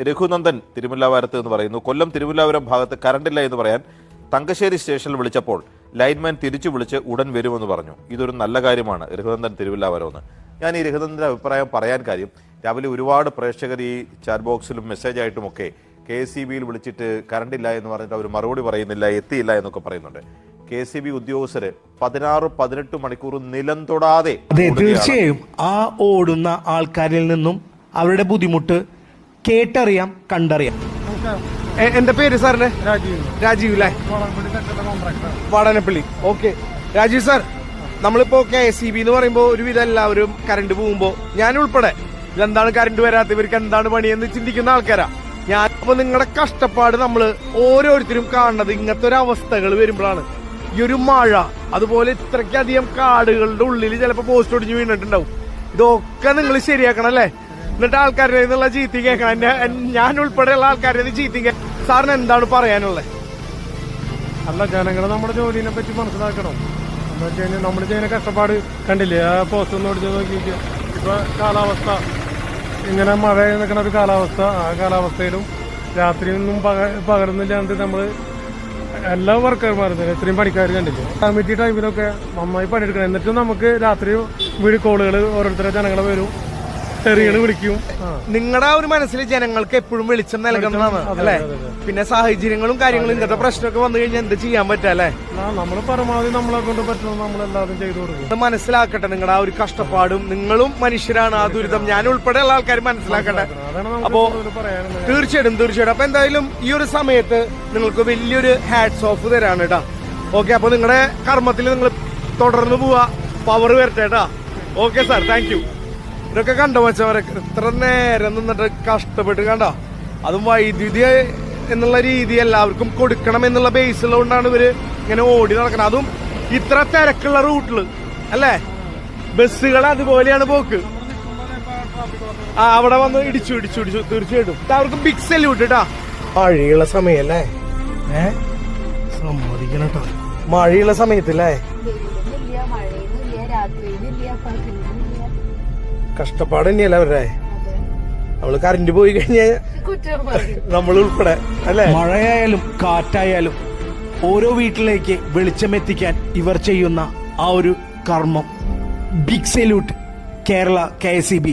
രഘുനന്ദൻ തിരുമുല്ലാവാരത്ത് എന്ന് പറയുന്നു, കൊല്ലം തിരുമുല്ലാപുരം ഭാഗത്ത് കറണ്ടില്ല എന്ന് പറയാൻ തങ്കശ്ശേരി സ്റ്റേഷനിൽ വിളിച്ചപ്പോൾ ലൈൻമാൻ തിരിച്ചു വിളിച്ച് ഉടൻ വരുമെന്ന് പറഞ്ഞു. ഇതൊരു നല്ല കാര്യമാണ് രഘുനന്ദൻ തിരുമുല്ലാവാരം എന്ന്. ഞാൻ ഈ രഘുനന്ദൻ്റെ അഭിപ്രായം പറയാൻ കാര്യം, രാവിലെ ഒരുപാട് പ്രേക്ഷകർ ഈ ചാറ്റ് ബോക്സിലും മെസ്സേജായിട്ടുമൊക്കെ KSEBയിൽ വിളിച്ചിട്ട് കറണ്ടില്ല എന്ന് പറഞ്ഞിട്ട് അവർ മറുപടി പറയുന്നില്ല, എത്തിയില്ല എന്നൊക്കെ പറയുന്നുണ്ട്. KSEB ഉദ്യോഗസ്ഥര് 16-18 മണിക്കൂർ നിലം തൊടാതെ. അതെ, തീർച്ചയായും ആ ഓടുന്ന ആൾക്കാരിൽ നിന്നും അവരുടെ ബുദ്ധിമുട്ട് കേട്ടറിയാം, കണ്ടറിയാം. എന്റെ പേര് സാറിന് രാജീവ് അല്ലേ, വാടനപ്പള്ളി. ഓക്കെ രാജീവ് സാർ, നമ്മളിപ്പോ KSEB എന്ന് പറയുമ്പോ ഒരുവിധം എല്ലാവരും കറണ്ട് പോകുമ്പോ ഞാൻ ഉൾപ്പെടെ ഇതെന്താണ് കറണ്ട് വരാത്ത, ഇവർക്ക് എന്താണ് പണിയെന്ന് ചിന്തിക്കുന്ന ആൾക്കാരാ ഞാൻ. അപ്പൊ നിങ്ങളുടെ കഷ്ടപ്പാട് നമ്മള് ഓരോരുത്തരും കാണുന്നത് ഇങ്ങനത്തെ ഒരു അവസ്ഥകൾ വരുമ്പോഴാണ്. ഈ ഒരു മഴ, അതുപോലെ ഇത്രയ്ക്കധികം കാടുകളുടെ ഉള്ളിൽ ചിലപ്പോ പോസ്റ്റ് ഒടിഞ്ഞ് വീണിട്ടുണ്ടാവും. ഇതൊക്കെ നിങ്ങൾ ശരിയാക്കണം അല്ലേ? എന്നിട്ട് ആൾക്കാരുടെ നിന്നുള്ള ചീത്തി കേൾക്കണം. ഞാൻ ഉൾപ്പെടെയുള്ള ആൾക്കാരുടെ ചീത്തി കേൾക്കണം. സാറിന് എന്താണ് പറയാനുള്ളത്? അല്ല, ജനങ്ങൾ നമ്മുടെ ജോലിനെ പറ്റി മനസ്സിലാക്കണം. എന്ന് വെച്ച് കഴിഞ്ഞാൽ നമ്മൾ ചെയ്യുന്ന കഷ്ടപ്പാട് കണ്ടില്ലേ? ആ പോസ്റ്റ് ഒന്ന് ഓടിച്ച് നോക്കിയിട്ട് ഇപ്പൊ കാലാവസ്ഥ ഇങ്ങനെ മഴ നിൽക്കുന്ന ഒരു കാലാവസ്ഥ, ആ കാലാവസ്ഥയിലും രാത്രിയൊന്നും പകരുന്നില്ലാണ്ട് നമ്മൾ എല്ലാ വർക്കർമാരും ഇത്രയും പണിക്കാർ കണ്ടില്ലേ? കമ്മിറ്റി ടൈമിലൊക്കെ നന്നായി പണിയെടുക്കണം. എന്നിട്ടും നമുക്ക് രാത്രി വീഡിയോ കോളുകൾ ഓരോരുത്തരെ ജനങ്ങളെ വരും, തെറികൾ വിളിക്കും. നിങ്ങളുടെ ആ ഒരു മനസ്സിൽ ജനങ്ങൾക്ക് എപ്പോഴും വെളിച്ചം നൽകണമെന്നാണ് അല്ലെ? പിന്നെ സാഹചര്യങ്ങളും കാര്യങ്ങളും ഇങ്ങനത്തെ പ്രശ്നമൊക്കെ വന്നു കഴിഞ്ഞാൽ എന്ത് ചെയ്യാൻ പറ്റും അല്ലെ? നമ്മൾ പരമാവധി നമ്മളെ കൊണ്ട് പറ്റുന്നത് നമ്മളെല്ലാവരും ചെയ്തു കൊടുക്കും. മനസ്സിലാക്കട്ടെ നിങ്ങളുടെ ആ ഒരു കഷ്ടപ്പാടും. നിങ്ങളും മനുഷ്യരാണ്, ആ ദുരിതം ഞാൻ ഉൾപ്പെടെയുള്ള ആൾക്കാർ മനസ്സിലാക്കട്ടെ. അപ്പോ തീർച്ചയായിട്ടും അപ്പൊ എന്തായാലും ഈ ഒരു സമയത്ത് നിങ്ങൾക്ക് വലിയൊരു ഹാറ്റ്സ് ഓഫ് തരാണ് കേട്ടാ. ഓക്കെ, അപ്പൊ നിങ്ങളുടെ കർമ്മത്തിൽ നിങ്ങൾ തുടർന്ന് പോവാ, പവർ വരട്ടെ കേട്ടാ. Okay sir, thank you. ഇതൊക്കെ കണ്ടോ മച്ചവരെ, ഇത്ര നേരം നിന്നിട്ട് കഷ്ടപ്പെട്ട് കണ്ടോ. അതും വൈദ്യുതി എന്നുള്ള രീതി എല്ലാവർക്കും കൊടുക്കണം എന്നുള്ള ബേസിലുകൊണ്ടാണ് ഇവര് ഇങ്ങനെ ഓടി നടക്കുന്നത്. അതും ഇത്ര തിരക്കുള്ള റൂട്ടില് അല്ലേ? ബസ്സുകൾ അതുപോലെയാണ് പോക്ക്. അവിടെ വന്ന് ഇടിച്ചു തീർച്ചയായിട്ടും അവർക്ക് ബിഗ് സല്യൂട്ട് കേട്ടാ. മഴയുള്ള സമയല്ലേ, സമ്മതിക്കണം കേട്ടോ. മഴയുള്ള സമയത്തല്ലേ, കഷ്ടപ്പാട് തന്നെയല്ല അവരുടെ. നമ്മള് കറണ്ട് പോയി കഴിഞ്ഞാൽ നമ്മൾ ഉൾപ്പെടെ അല്ലെ? മഴയായാലും കാറ്റായാലും ഓരോ വീട്ടിലേക്ക് വെളിച്ചമെത്തിക്കാൻ ഇവർ ചെയ്യുന്ന ആ ഒരു കർമ്മം, ബിഗ് സല്യൂട്ട് കേരള KSEB.